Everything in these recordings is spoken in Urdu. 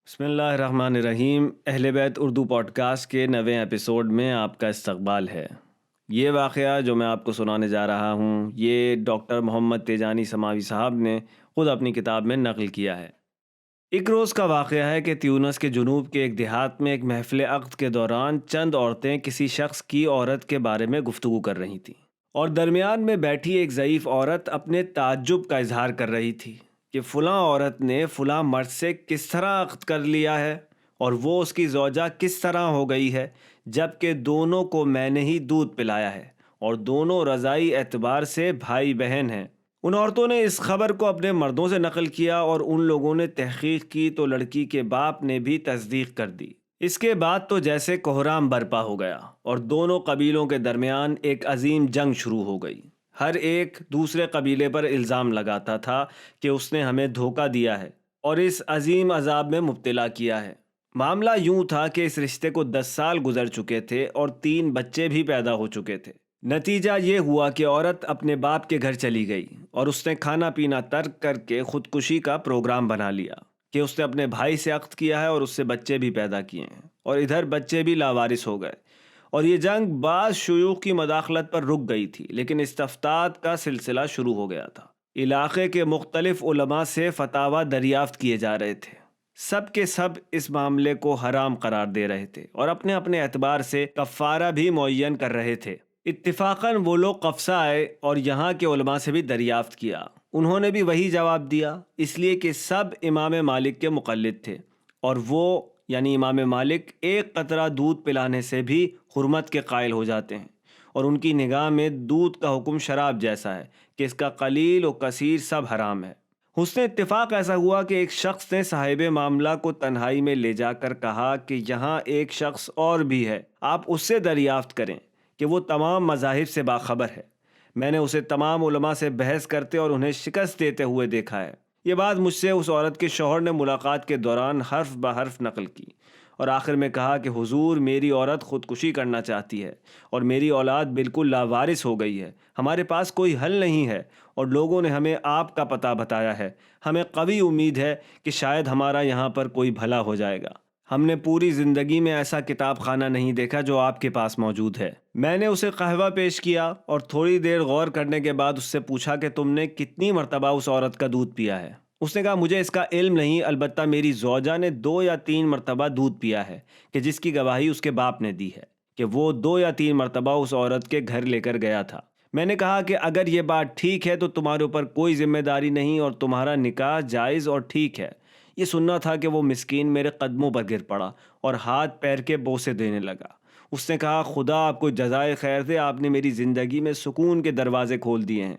بسم اللہ الرحمن الرحیم۔ اہل بیت اردو پوڈ کاسٹ کے 9ویں ایپیسوڈ میں آپ کا استقبال ہے۔ یہ واقعہ جو میں آپ کو سنانے جا رہا ہوں یہ ڈاکٹر محمد تیجانی سماوی صاحب نے خود اپنی کتاب میں نقل کیا ہے۔ ایک روز کا واقعہ ہے کہ تیونس کے جنوب کے ایک دیہات میں ایک محفل عقد کے دوران چند عورتیں کسی شخص کی عورت کے بارے میں گفتگو کر رہی تھیں، اور درمیان میں بیٹھی ایک ضعیف عورت اپنے تعجب کا اظہار کر رہی تھی کہ فلاں عورت نے فلاں مرد سے کس طرح عقد کر لیا ہے اور وہ اس کی زوجہ کس طرح ہو گئی ہے، جبکہ دونوں کو میں نے ہی دودھ پلایا ہے اور دونوں رضائی اعتبار سے بھائی بہن ہیں۔ ان عورتوں نے اس خبر کو اپنے مردوں سے نقل کیا اور ان لوگوں نے تحقیق کی تو لڑکی کے باپ نے بھی تصدیق کر دی۔ اس کے بعد تو جیسے کوہرام برپا ہو گیا اور دونوں قبیلوں کے درمیان ایک عظیم جنگ شروع ہو گئی۔ ہر ایک دوسرے قبیلے پر الزام لگاتا تھا کہ اس نے ہمیں دھوکہ دیا ہے اور اس عظیم عذاب میں مبتلا کیا ہے۔ معاملہ یوں تھا کہ اس رشتے کو 10 سال گزر چکے تھے اور 3 بچے بھی پیدا ہو چکے تھے۔ نتیجہ یہ ہوا کہ عورت اپنے باپ کے گھر چلی گئی اور اس نے کھانا پینا ترک کر کے خودکشی کا پروگرام بنا لیا کہ اس نے اپنے بھائی سے عقد کیا ہے اور اس سے بچے بھی پیدا کیے ہیں، اور ادھر بچے بھی لاوارث ہو گئے۔ اور یہ جنگ بعض شیوخ کی مداخلت پر رک گئی تھی، لیکن استفتاءات کا سلسلہ شروع ہو گیا تھا۔ علاقے کے مختلف علماء سے فتاویٰ دریافت کیے جا رہے تھے۔ سب کے سب اس معاملے کو حرام قرار دے رہے تھے اور اپنے اپنے اعتبار سے کفارہ بھی معین کر رہے تھے۔ اتفاقاً وہ لوگ قفصہ آئے اور یہاں کے علماء سے بھی دریافت کیا۔ انہوں نے بھی وہی جواب دیا، اس لیے کہ سب امام مالک کے مقلد تھے، اور وہ یعنی امام مالک ایک قطرہ دودھ پلانے سے بھی حرمت کے قائل ہو جاتے ہیں، اور ان کی نگاہ میں دودھ کا حکم شراب جیسا ہے کہ اس کا قلیل و کثیر سب حرام ہے۔ حسن اتفاق ایسا ہوا کہ ایک شخص نے صاحب معاملہ کو تنہائی میں لے جا کر کہا کہ یہاں ایک شخص اور بھی ہے، آپ اس سے دریافت کریں کہ وہ تمام مذاہب سے باخبر ہے۔ میں نے اسے تمام علماء سے بحث کرتے اور انہیں شکست دیتے ہوئے دیکھا ہے۔ یہ بات مجھ سے اس عورت کے شوہر نے ملاقات کے دوران حرف بحرف نقل کی، اور آخر میں کہا کہ حضور، میری عورت خودکشی کرنا چاہتی ہے اور میری اولاد بالکل لاوارث ہو گئی ہے۔ ہمارے پاس کوئی حل نہیں ہے اور لوگوں نے ہمیں آپ کا پتہ بتایا ہے۔ ہمیں قوی امید ہے کہ شاید ہمارا یہاں پر کوئی بھلا ہو جائے گا۔ ہم نے پوری زندگی میں ایسا کتاب خانہ نہیں دیکھا جو آپ کے پاس موجود ہے۔ میں نے اسے قہوہ پیش کیا اور تھوڑی دیر غور کرنے کے بعد اس سے پوچھا کہ تم نے کتنی مرتبہ اس عورت کا دودھ پیا ہے؟ اس نے کہا مجھے اس کا علم نہیں، البتہ میری زوجہ نے 2 یا 3 مرتبہ دودھ پیا ہے، کہ جس کی گواہی اس کے باپ نے دی ہے کہ وہ 2 یا 3 مرتبہ اس عورت کے گھر لے کر گیا تھا۔ میں نے کہا کہ اگر یہ بات ٹھیک ہے تو تمہارے اوپر کوئی ذمہ داری نہیں اور تمہارا نکاح جائز اور ٹھیک ہے۔ یہ سننا تھا کہ وہ مسکین میرے قدموں پر گر پڑا اور ہاتھ پیر کے بوسے دینے لگا۔ اس نے کہا خدا آپ کو جزائے خیر دے، آپ نے میری زندگی میں سکون کے دروازے کھول دیے ہیں۔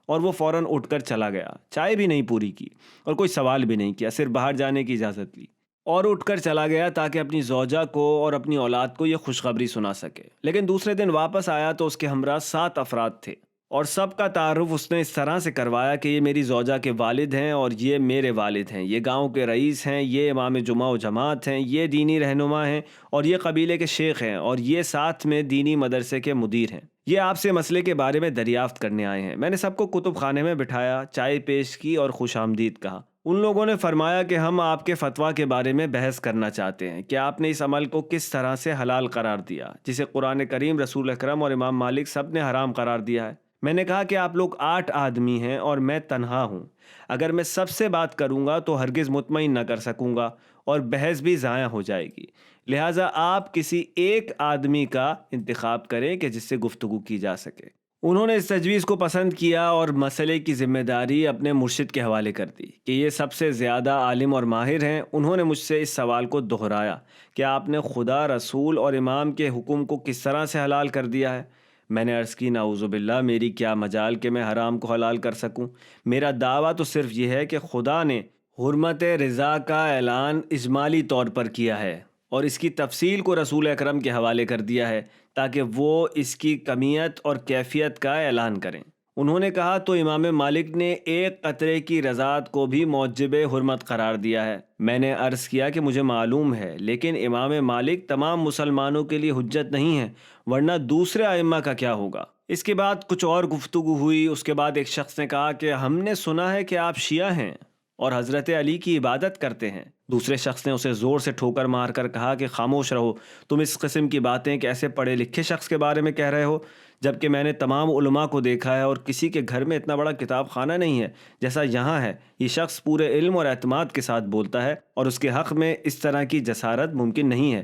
اور وہ فوراً اٹھ کر چلا گیا، چائے بھی نہیں پوری کی اور کوئی سوال بھی نہیں کیا، صرف باہر جانے کی اجازت لی اور اٹھ کر چلا گیا تاکہ اپنی زوجہ کو اور اپنی اولاد کو یہ خوشخبری سنا سکے۔ لیکن دوسرے دن واپس آیا تو اس کے ہمراہ 7 افراد تھے، اور سب کا تعارف اس نے اس طرح سے کروایا کہ یہ میری زوجہ کے والد ہیں اور یہ میرے والد ہیں، یہ گاؤں کے رئیس ہیں، یہ امام جمعہ و جماعت ہیں، یہ دینی رہنما ہیں اور یہ قبیلے کے شیخ ہیں، اور یہ ساتھ میں دینی مدرسے کے مدیر ہیں۔ یہ آپ سے مسئلے کے بارے میں دریافت کرنے آئے ہیں۔ میں نے سب کو کتب خانے میں بٹھایا، چائے پیش کی اور خوش آمدید کہا۔ ان لوگوں نے فرمایا کہ ہم آپ کے فتویٰ کے بارے میں بحث کرنا چاہتے ہیں کہ آپ نے اس عمل کو کس طرح سے حلال قرار دیا جسے قرآن کریم، رسول اکرم اور امام مالک سب نے حرام قرار دیا ہے۔ میں نے کہا کہ آپ لوگ 8 آدمی ہیں اور میں تنہا ہوں، اگر میں سب سے بات کروں گا تو ہرگز مطمئن نہ کر سکوں گا اور بحث بھی ضائع ہو جائے گی، لہٰذا آپ کسی ایک آدمی کا انتخاب کریں کہ جس سے گفتگو کی جا سکے۔ انہوں نے اس تجویز کو پسند کیا اور مسئلے کی ذمہ داری اپنے مرشد کے حوالے کر دی کہ یہ سب سے زیادہ عالم اور ماہر ہیں۔ انہوں نے مجھ سے اس سوال کو دہرایا کہ آپ نے خدا، رسول اور امام کے حکم کو کس طرح سے حلال کر دیا ہے؟ میں نے عرض کی نعوذ باللہ، میری کیا مجال کہ میں حرام کو حلال کر سکوں۔ میرا دعویٰ تو صرف یہ ہے کہ خدا نے حرمت رضا کا اعلان اجمالی طور پر کیا ہے اور اس کی تفصیل کو رسول اکرم کے حوالے کر دیا ہے تاکہ وہ اس کی کمیت اور کیفیت کا اعلان کریں۔ انہوں نے کہا تو امام مالک نے ایک قطرے کی رضاعت کو بھی موجب حرمت قرار دیا ہے۔ میں نے عرض کیا کہ مجھے معلوم ہے، لیکن امام مالک تمام مسلمانوں کے لیے حجت نہیں ہے، ورنہ دوسرے ائمہ کا کیا ہوگا؟ اس کے بعد کچھ اور گفتگو ہوئی۔ اس کے بعد ایک شخص نے کہا کہ ہم نے سنا ہے کہ آپ شیعہ ہیں اور حضرت علی کی عبادت کرتے ہیں۔ دوسرے شخص نے اسے زور سے ٹھوکر مار کر کہا کہ خاموش رہو، تم اس قسم کی باتیں کیسے پڑھے لکھے شخص کے بارے میں کہہ رہے ہو، جبکہ میں نے تمام علماء کو دیکھا ہے اور کسی کے گھر میں اتنا بڑا کتاب خانہ نہیں ہے جیسا یہاں ہے۔ یہ شخص پورے علم اور اعتماد کے ساتھ بولتا ہے اور اس کے حق میں اس طرح کی جسارت ممکن نہیں ہے۔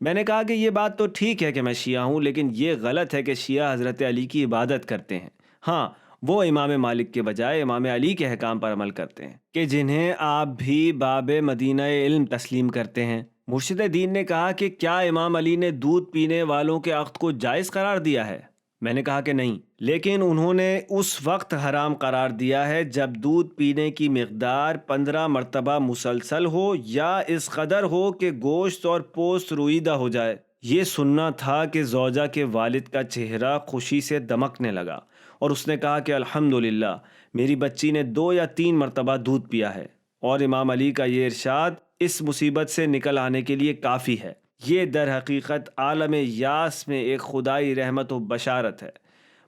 میں نے کہا کہ یہ بات تو ٹھیک ہے کہ میں شیعہ ہوں، لیکن یہ غلط ہے کہ شیعہ حضرت علی کی عبادت کرتے ہیں۔ ہاں، وہ امام مالک کے بجائے امام علی کے احکام پر عمل کرتے ہیں کہ جنہیں آپ بھی باب مدینہ علم تسلیم کرتے ہیں۔ مرشد دین نے کہا کہ کیا امام علی نے دودھ پینے والوں کے عقد کو جائز قرار دیا ہے؟ میں نے کہا کہ نہیں، لیکن انہوں نے اس وقت حرام قرار دیا ہے جب دودھ پینے کی مقدار 15 مرتبہ مسلسل ہو یا اس قدر ہو کہ گوشت اور پوست روئیدہ ہو جائے۔ یہ سننا تھا کہ زوجہ کے والد کا چہرہ خوشی سے دمکنے لگا اور اس نے کہا کہ الحمدللہ میری بچی نے 2 یا 3 مرتبہ دودھ پیا ہے، اور امام علی کا یہ ارشاد اس مصیبت سے نکل آنے کے لیے کافی ہے۔ یہ در حقیقت عالم یاس میں ایک خدائی رحمت و بشارت ہے۔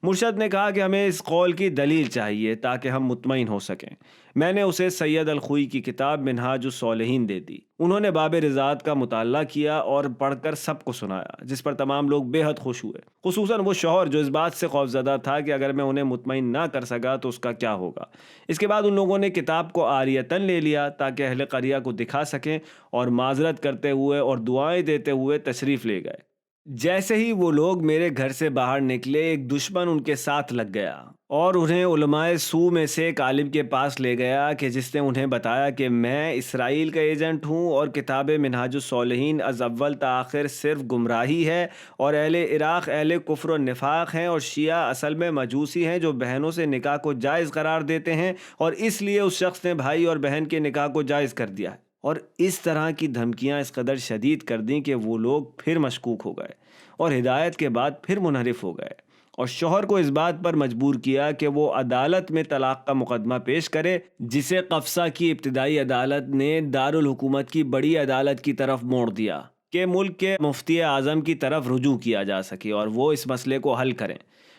مرشد نے کہا کہ ہمیں اس قول کی دلیل چاہیے تاکہ ہم مطمئن ہو سکیں۔ میں نے اسے سید الخوئی کی کتاب منہاج الصالحین دے دی۔ انہوں نے باب رضاعت کا مطالعہ کیا اور پڑھ کر سب کو سنایا، جس پر تمام لوگ بے حد خوش ہوئے، خصوصاً وہ شوہر جو اس بات سے خوفزدہ تھا کہ اگر میں انہیں مطمئن نہ کر سکا تو اس کا کیا ہوگا۔ اس کے بعد ان لوگوں نے کتاب کو عاریتاً لے لیا تاکہ اہل قریہ کو دکھا سکیں، اور معذرت کرتے ہوئے اور دعائیں دیتے ہوئے تشریف لے گئے۔ جیسے ہی وہ لوگ میرے گھر سے باہر نکلے، ایک دشمن ان کے ساتھ لگ گیا اور انہیں علماء سو میں سے ایک عالم کے پاس لے گیا کہ جس نے انہیں بتایا کہ میں اسرائیل کا ایجنٹ ہوں اور کتاب منہاج الصالحین از اول تا آخر صرف گمراہی ہے، اور اہل عراق اہل کفر و نفاق ہیں، اور شیعہ اصل میں مجوسی ہیں جو بہنوں سے نکاح کو جائز قرار دیتے ہیں، اور اس لیے اس شخص نے بھائی اور بہن کے نکاح کو جائز کر دیا ہے۔ اور اس طرح کی دھمکیاں اس قدر شدید کر دیں کہ وہ لوگ پھر مشکوک ہو گئے اور ہدایت کے بعد پھر منحرف ہو گئے، اور شوہر کو اس بات پر مجبور کیا کہ وہ عدالت میں طلاق کا مقدمہ پیش کرے، جسے قفصہ کی ابتدائی عدالت نے دارالحکومت کی بڑی عدالت کی طرف موڑ دیا کہ ملک کے مفتی اعظم کی طرف رجوع کیا جا سکے اور وہ اس مسئلے کو حل کریں۔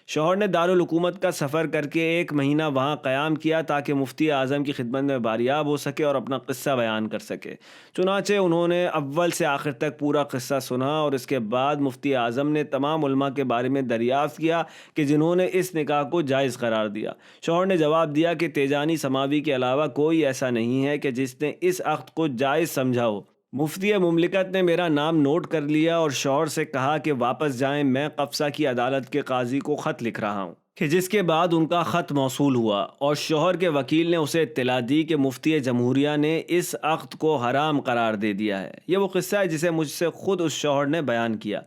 شوہر نے دارالحکومت کا سفر کر کے 1 مہینہ وہاں قیام کیا تاکہ مفتی اعظم کی خدمت میں باریاب ہو سکے اور اپنا قصہ بیان کر سکے۔ چنانچہ انہوں نے اول سے آخر تک پورا قصہ سنا، اور اس کے بعد مفتی اعظم نے تمام علماء کے بارے میں دریافت کیا کہ جنہوں نے اس نکاح کو جائز قرار دیا۔ شوہر نے جواب دیا کہ تیجانی سماوی کے علاوہ کوئی ایسا نہیں ہے کہ جس نے اس عقد کو جائز سمجھا ہو۔ مفتی مملکت نے میرا نام نوٹ کر لیا اور شوہر سے کہا کہ واپس جائیں، میں قفصہ کی عدالت کے قاضی کو خط لکھ رہا ہوں، کہ جس کے بعد ان کا خط موصول ہوا اور شوہر کے وکیل نے اسے اطلاع دی کہ مفتی جمہوریہ نے اس عقد کو حرام قرار دے دیا ہے۔ یہ وہ قصہ ہے جسے مجھ سے خود اس شوہر نے بیان کیا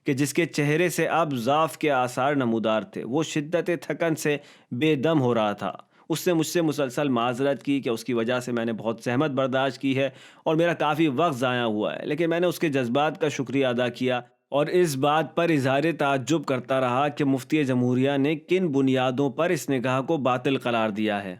کہ جس کے چہرے سے اب ضعف کے آثار نمودار تھے۔ وہ شدت تھکن سے بے دم ہو رہا تھا۔ اس نے مجھ سے مسلسل معذرت کی کہ اس کی وجہ سے میں نے بہت زحمت برداشت کی ہے اور میرا کافی وقت ضائع ہوا ہے، لیکن میں نے اس کے جذبات کا شکریہ ادا کیا اور اس بات پر اظہار تعجب کرتا رہا کہ مفتی جمہوریہ نے کن بنیادوں پر اس نکاح کو باطل قرار دیا ہے۔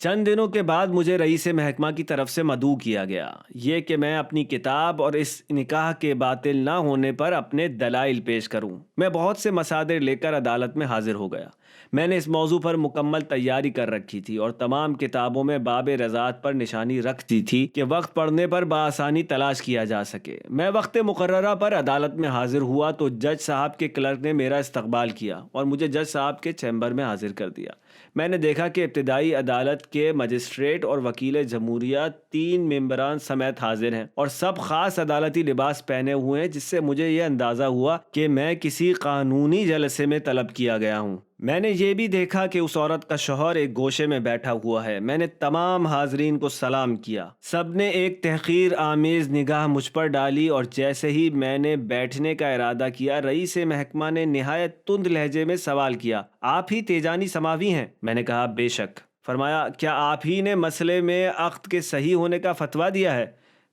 چند دنوں کے بعد مجھے رئیس محکمہ کی طرف سے مدعو کیا گیا، یہ کہ میں اپنی کتاب اور اس نکاح کے باطل نہ ہونے پر اپنے دلائل پیش کروں۔ میں بہت سے مصادر لے کر عدالت میں حاضر ہو گیا۔ میں نے اس موضوع پر مکمل تیاری کر رکھی تھی اور تمام کتابوں میں باب رضاعت پر نشانی رکھ دی تھی کہ وقت پڑنے پر بآسانی تلاش کیا جا سکے۔ میں وقت مقررہ پر عدالت میں حاضر ہوا تو جج صاحب کے کلرک نے میرا استقبال کیا اور مجھے جج صاحب کے چیمبر میں حاضر کر دیا۔ میں نے دیکھا کہ ابتدائی عدالت کے مجسٹریٹ اور وکیل جمہوریہ 3 ممبران سمیت حاضر ہیں اور سب خاص عدالتی لباس پہنے ہوئے ہیں، جس سے مجھے یہ اندازہ ہوا کہ میں کسی قانونی جلسے میں طلب کیا گیا ہوں۔ میں نے یہ بھی دیکھا کہ اس عورت کا شوہر ایک گوشے میں بیٹھا ہوا ہے۔ میں نے تمام حاضرین کو سلام کیا۔ سب نے ایک تحقیر آمیز نگاہ مجھ پر ڈالی اور جیسے ہی میں نے بیٹھنے کا ارادہ کیا، رئیس محکمہ نے نہایت تند لہجے میں سوال کیا، آپ ہی تیجانی سماوی ہیں؟ میں نے کہا بے شک۔ فرمایا، کیا آپ ہی نے مسئلے میں عقد کے صحیح ہونے کا فتویٰ دیا ہے؟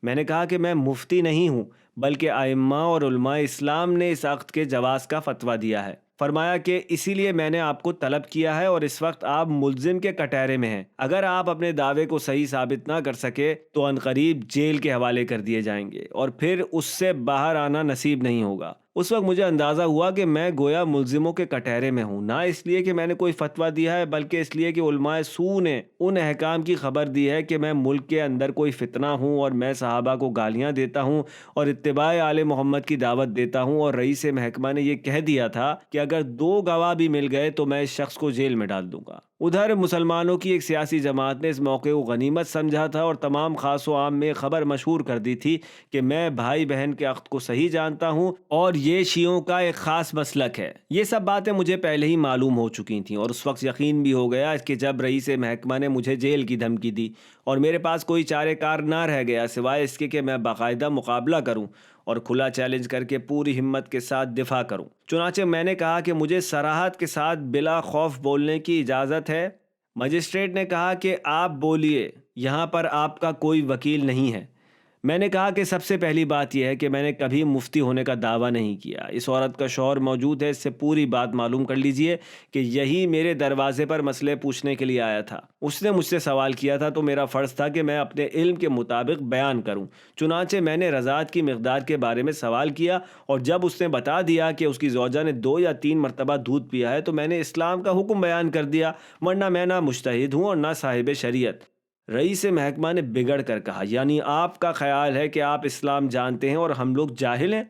میں نے کہا کہ میں مفتی نہیں ہوں بلکہ ائمہ اور علماء اسلام نے اس عقد کے جواز کا فتویٰ دیا ہے۔ فرمایا کہ اسی لیے میں نے آپ کو طلب کیا ہے اور اس وقت آپ ملزم کے کٹہرے میں ہیں۔ اگر آپ اپنے دعوے کو صحیح ثابت نہ کر سکے تو عنقریب جیل کے حوالے کر دیے جائیں گے اور پھر اس سے باہر آنا نصیب نہیں ہوگا۔ اس وقت مجھے اندازہ ہوا کہ میں گویا ملزموں کے کٹہرے میں ہوں، نہ اس لیے کہ میں نے کوئی فتویٰ دیا ہے بلکہ اس لیے کہ علماء سو نے ان احکام کی خبر دی ہے کہ میں ملک کے اندر کوئی فتنہ ہوں اور میں صحابہ کو گالیاں دیتا ہوں اور اتباع آل محمد کی دعوت دیتا ہوں، اور رئیس محکمہ نے یہ کہہ دیا تھا کہ اگر 2 گواہ بھی مل گئے تو میں اس شخص کو جیل میں ڈال دوں گا۔ ادھر مسلمانوں کی ایک سیاسی جماعت نے اس موقع کو غنیمت سمجھا تھا اور تمام خاص و عام میں خبر مشہور کر دی تھی کہ میں بھائی بہن کے عقد کو صحیح جانتا ہوں اور یہ شیعوں کا ایک خاص مسلک ہے۔ یہ سب باتیں مجھے پہلے ہی معلوم ہو چکی تھیں اور اس وقت یقین بھی ہو گیا کہ جب رئیس محکمہ نے مجھے جیل کی دھمکی دی اور میرے پاس کوئی چارہ کار نہ رہ گیا سوائے اس کے کہ میں باقاعدہ مقابلہ کروں اور کھلا چیلنج کر کے پوری ہمت کے ساتھ دفاع کروں۔ چنانچہ میں نے کہا کہ مجھے صراحت کے ساتھ بلا خوف بولنے کی اجازت ہے۔ مجسٹریٹ نے کہا کہ آپ بولیے، یہاں پر آپ کا کوئی وکیل نہیں ہے۔ میں نے کہا کہ سب سے پہلی بات یہ ہے کہ میں نے کبھی مفتی ہونے کا دعویٰ نہیں کیا۔ اس عورت کا شوہر موجود ہے، اس سے پوری بات معلوم کر لیجئے کہ یہی میرے دروازے پر مسئلے پوچھنے کے لیے آیا تھا۔ اس نے مجھ سے سوال کیا تھا تو میرا فرض تھا کہ میں اپنے علم کے مطابق بیان کروں۔ چنانچہ میں نے رضاعت کی مقدار کے بارے میں سوال کیا اور جب اس نے بتا دیا کہ اس کی زوجہ نے 2 یا 3 مرتبہ دودھ پیا ہے تو میں نے اسلام کا حکم بیان کر دیا، ورنہ میں نہ مجتہد ہوں اور نہ صاحب شریعت۔ رئیس محکمہ نے بگڑ کر کہا، یعنی آپ کا خیال ہے کہ آپ اسلام جانتے ہیں اور ہم لوگ جاہل ہیں؟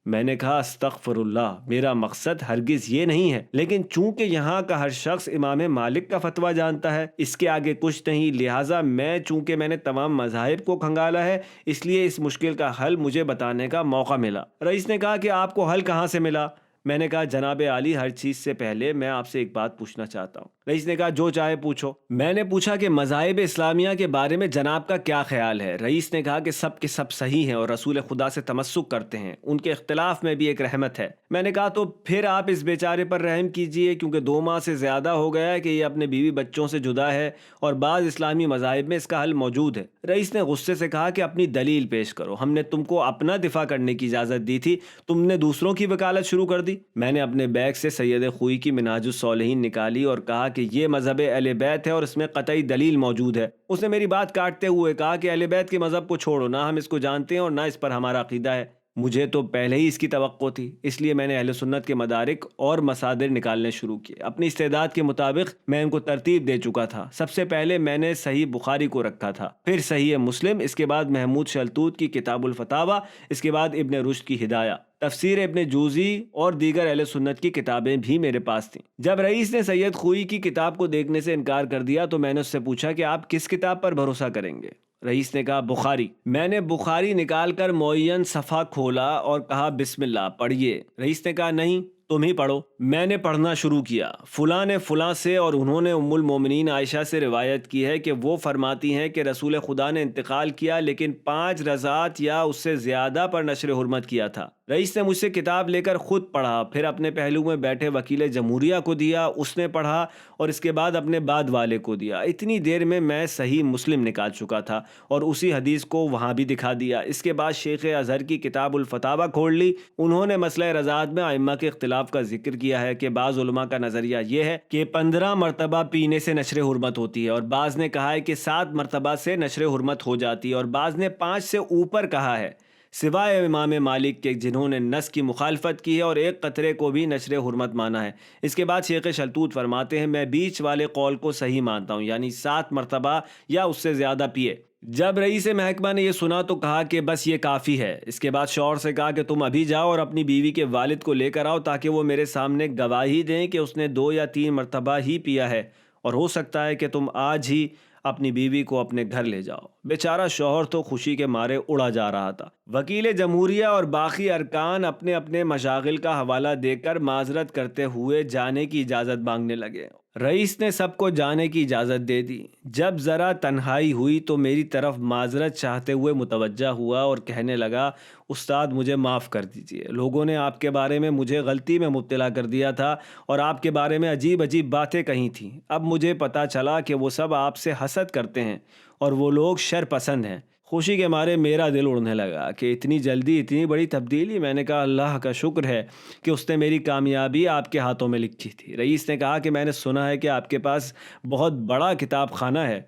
میں نے کہا استغفر اللہ، میرا مقصد ہرگز یہ نہیں ہے، لیکن چونکہ یہاں کا ہر شخص امام مالک کا فتویٰ جانتا ہے، اس کے آگے کچھ نہیں، لہٰذا چونکہ میں نے تمام مذاہب کو کھنگالا ہے اس لیے اس مشکل کا حل مجھے بتانے کا موقع ملا۔ رئیس نے کہا کہ آپ کو حل کہاں سے ملا؟ میں نے کہا جناب عالی، ہر چیز سے پہلے میں آپ سے ایک بات پوچھنا چاہتا ہوں۔ رئیس نے کہا جو چاہے پوچھو۔ میں نے پوچھا کہ مذاہب اسلامیہ کے بارے میں جناب کا کیا خیال ہے؟ رئیس نے کہا کہ سب کے سب صحیح ہیں اور رسول خدا سے تمسک کرتے ہیں، ان کے اختلاف میں بھی ایک رحمت ہے۔ میں نے کہا تو پھر آپ اس بیچارے پر رحم کیجئے، کیونکہ 2 ماہ سے زیادہ ہو گیا ہے کہ یہ اپنے بیوی بچوں سے جدا ہے اور بعض اسلامی مذاہب میں اس کا حل موجود ہے۔ رئیس نے غصے سے کہا کہ اپنی دلیل پیش کرو، ہم نے تم کو اپنا دفاع کرنے کی اجازت دی تھی، تم نے دوسروں کی وکالت شروع کر دی۔ میں نے اپنے بیگ سے سید خوئی کی منہاج الصالحین نکالی اور کہا کہ یہ مذہب اہل بیت ہے اور اس میں قطعی دلیل موجود ہے۔ اس نے میری بات کاٹتے ہوئے کہا کہ اہل بیت کے مذہب کو چھوڑو، نہ ہم اس کو جانتے ہیں اور نہ اس پر ہمارا عقیدہ ہے۔ مجھے تو پہلے ہی اس کی توقع تھی، اس لیے میں نے اہل سنت کے مدارک اور مصادر نکالنے شروع کیے۔ اپنی استعداد کے مطابق میں ان کو ترتیب دے چکا تھا۔ سب سے پہلے میں نے صحیح بخاری کو رکھا تھا، پھر صحیح مسلم، اس کے بعد محمود شلتوت کی کتاب الفتاوی، اس کے بعد ابن رشد کی ہدایہ، تفسیر ابن جوزی اور دیگر اہل سنت کی کتابیں بھی میرے پاس تھیں۔ جب رئیس نے سید خوئی کی کتاب کو دیکھنے سے انکار کر دیا تو میں نے اس سے پوچھا کہ آپ کس کتاب پر بھروسہ کریں گے؟ رئیس نے کہا بخاری۔ میں نے بخاری نکال کر معین صفحہ کھولا اور کہا بسم اللہ پڑھیے۔ رئیس نے کہا نہیں، تم ہی پڑھو۔ میں نے پڑھنا شروع کیا، فلاں نے فلاں سے، اور انہوں نے ام المومنین عائشہ سے روایت کی ہے کہ وہ فرماتی ہیں کہ رسول خدا نے انتقال کیا لیکن 5 رضعات یا اس سے زیادہ پر نشر حرمت کیا تھا۔ رئیس نے مجھ سے کتاب لے کر خود پڑھا، پھر اپنے پہلو میں بیٹھے وکیل جمہوریہ کو دیا، اس نے پڑھا اور اس کے بعد اپنے بعد والے کو دیا۔ اتنی دیر میں صحیح مسلم نکال چکا تھا اور اسی حدیث کو وہاں بھی دکھا دیا۔ اس کے بعد شیخ ازہر کی کتاب الفتاوی کھول لی۔ انہوں نے مسئلہ رضاعت میں ائمہ کے اختلاف کا ذکر کیا ہے کہ بعض علماء کا نظریہ یہ ہے کہ 15 مرتبہ پینے سے نشر حرمت ہوتی ہے، اور بعض نے کہا ہے کہ 7 مرتبہ سے نشر حرمت ہو جاتی ہے، اور بعض نے 5 سے اوپر کہا ہے، سوائے امام مالک کے جنہوں نے نص کی مخالفت کی ہے اور ایک قطرے کو بھی نشر حرمت مانا ہے۔ اس کے بعد شیخ شلتوت فرماتے ہیں میں بیچ والے قول کو صحیح مانتا ہوں، یعنی 7 مرتبہ یا اس سے زیادہ پیے۔ جب رئیس محکمہ نے یہ سنا تو کہا کہ بس یہ کافی ہے۔ اس کے بعد شوہر سے کہا کہ تم ابھی جاؤ اور اپنی بیوی کے والد کو لے کر آؤ تاکہ وہ میرے سامنے گواہی دیں کہ اس نے 2 یا 3 مرتبہ ہی پیا ہے، اور ہو سکتا ہے کہ تم آج ہی اپنی بیوی کو اپنے گھر لے جاؤ۔ بیچارہ شوہر تو خوشی کے مارے اڑا جا رہا تھا۔ وکیل جمہوریہ اور باقی ارکان اپنے اپنے مشاغل کا حوالہ دے کر معذرت کرتے ہوئے جانے کی اجازت مانگنے لگے۔ رئیس نے سب کو جانے کی اجازت دے دی۔ جب ذرا تنہائی ہوئی تو میری طرف معذرت چاہتے ہوئے متوجہ ہوا اور کہنے لگا استاد مجھے معاف کر دیجئے، لوگوں نے آپ کے بارے میں مجھے غلطی میں مبتلا کر دیا تھا اور آپ کے بارے میں عجیب عجیب باتیں کہی تھیں۔ اب مجھے پتہ چلا کہ وہ سب آپ سے حسد کرتے ہیں اور وہ لوگ شر پسند ہیں۔ خوشی کے مارے میرا دل اڑنے لگا کہ اتنی جلدی اتنی بڑی تبدیلی۔ میں نے کہا اللہ کا شکر ہے کہ اس نے میری کامیابی آپ کے ہاتھوں میں لکھی تھی۔ رئیس نے کہا کہ میں نے سنا ہے کہ آپ کے پاس بہت بڑا کتاب خانہ ہے،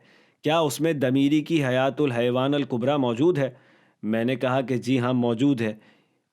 کیا اس میں دمیری کی حیات الحیوان الکبریٰ موجود ہے؟ میں نے کہا کہ جی ہاں موجود ہے۔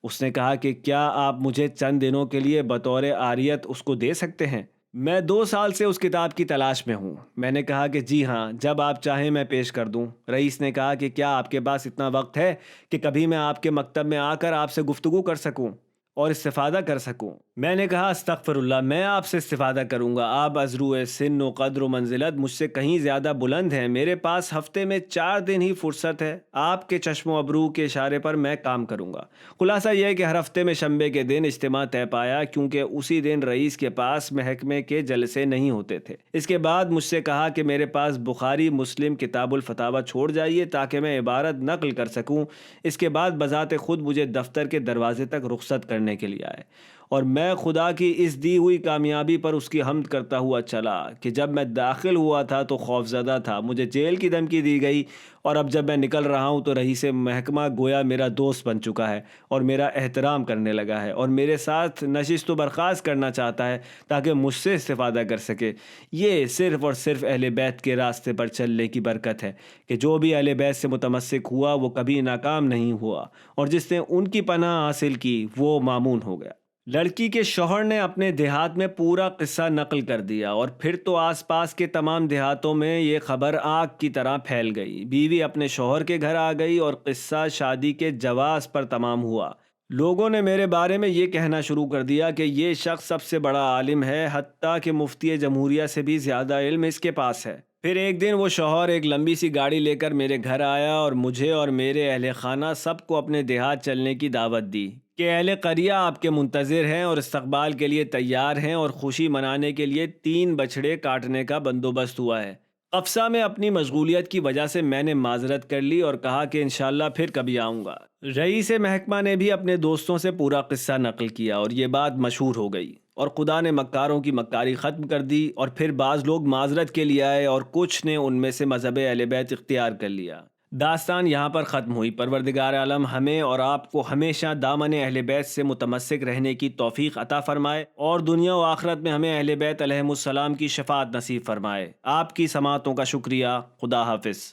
اس نے کہا کہ کیا آپ مجھے چند دنوں کے لیے بطور عاریت اس کو دے سکتے ہیں؟ میں 2 سال سے اس کتاب کی تلاش میں ہوں۔ میں نے کہا کہ جی ہاں، جب آپ چاہیں میں پیش کر دوں۔ رئیس نے کہا کہ کیا آپ کے پاس اتنا وقت ہے کہ کبھی میں آپ کے مکتب میں آ کر آپ سے گفتگو کر سکوں اور استفادہ کر سکوں؟ میں نے کہا استغفر اللہ، میں آپ سے استفادہ کروں گا؟ آپ ازرو سن و قدر و منزلت مجھ سے کہیں زیادہ بلند ہیں۔ میرے پاس ہفتے میں 4 دن ہی فرصت ہے۔ آپ کے چشم و ابرو کے اشارے پر میں کام کروں گا۔ خلاصہ یہ ہے کہ ہر ہفتے میں شنبے کے دن اجتماع طے پایا، کیونکہ اسی دن رئیس کے پاس محکمے کے جلسے نہیں ہوتے تھے۔ اس کے بعد مجھ سے کہا کہ میرے پاس بخاری، مسلم، کتاب الفتاوی چھوڑ جائیے تاکہ میں عبارت نقل کر سکوں۔ اس کے بعد بذات خود مجھے دفتر کے دروازے تک رخصت کرنے کے لیے آئے، اور میں خدا کی اس دی ہوئی کامیابی پر اس کی حمد کرتا ہوا چلا کہ جب میں داخل ہوا تھا تو خوفزدہ تھا، مجھے جیل کی دھمکی دی گئی، اور اب جب میں نکل رہا ہوں تو رئیس محکمہ گویا میرا دوست بن چکا ہے اور میرا احترام کرنے لگا ہے اور میرے ساتھ نشست و برخاست کرنا چاہتا ہے تاکہ مجھ سے استفادہ کر سکے۔ یہ صرف اور صرف اہل بیت کے راستے پر چلنے کی برکت ہے کہ جو بھی اہل بیت سے متمسک ہوا وہ کبھی ناکام نہیں ہوا، اور جس نے ان کی پناہ حاصل کی وہ مامون ہو گیا۔ لڑکی کے شوہر نے اپنے دیہات میں پورا قصہ نقل کر دیا، اور پھر تو آس پاس کے تمام دیہاتوں میں یہ خبر آگ کی طرح پھیل گئی۔ بیوی اپنے شوہر کے گھر آ گئی اور قصہ شادی کے جواز پر تمام ہوا۔ لوگوں نے میرے بارے میں یہ کہنا شروع کر دیا کہ یہ شخص سب سے بڑا عالم ہے، حتیٰ کہ مفتی جمہوریہ سے بھی زیادہ علم اس کے پاس ہے۔ پھر ایک دن وہ شوہر ایک لمبی سی گاڑی لے کر میرے گھر آیا اور مجھے اور میرے اہل خانہ سب کو اپنے دیہات چلنے کی دعوت دی کہ اہل قریہ آپ کے منتظر ہیں اور استقبال کے لیے تیار ہیں، اور خوشی منانے کے لیے 3 بچھڑے کاٹنے کا بندوبست ہوا ہے۔ قفصہ میں اپنی مشغولیت کی وجہ سے میں نے معذرت کر لی اور کہا کہ انشاءاللہ پھر کبھی آؤں گا۔ رئیس محکمہ نے بھی اپنے دوستوں سے پورا قصہ نقل کیا اور یہ بات مشہور ہو گئی، اور خدا نے مکاروں کی مکاری ختم کر دی، اور پھر بعض لوگ معذرت کے لیے آئے اور کچھ نے ان میں سے مذہب اہل بیت اختیار کر لیا۔ داستان یہاں پر ختم ہوئی۔ پروردگار عالم ہمیں اور آپ کو ہمیشہ دامن اہل بیت سے متمسک رہنے کی توفیق عطا فرمائے، اور دنیا و آخرت میں ہمیں اہل بیت علیہم السلام کی شفاعت نصیب فرمائے۔ آپ کی سماعتوں کا شکریہ۔ خدا حافظ۔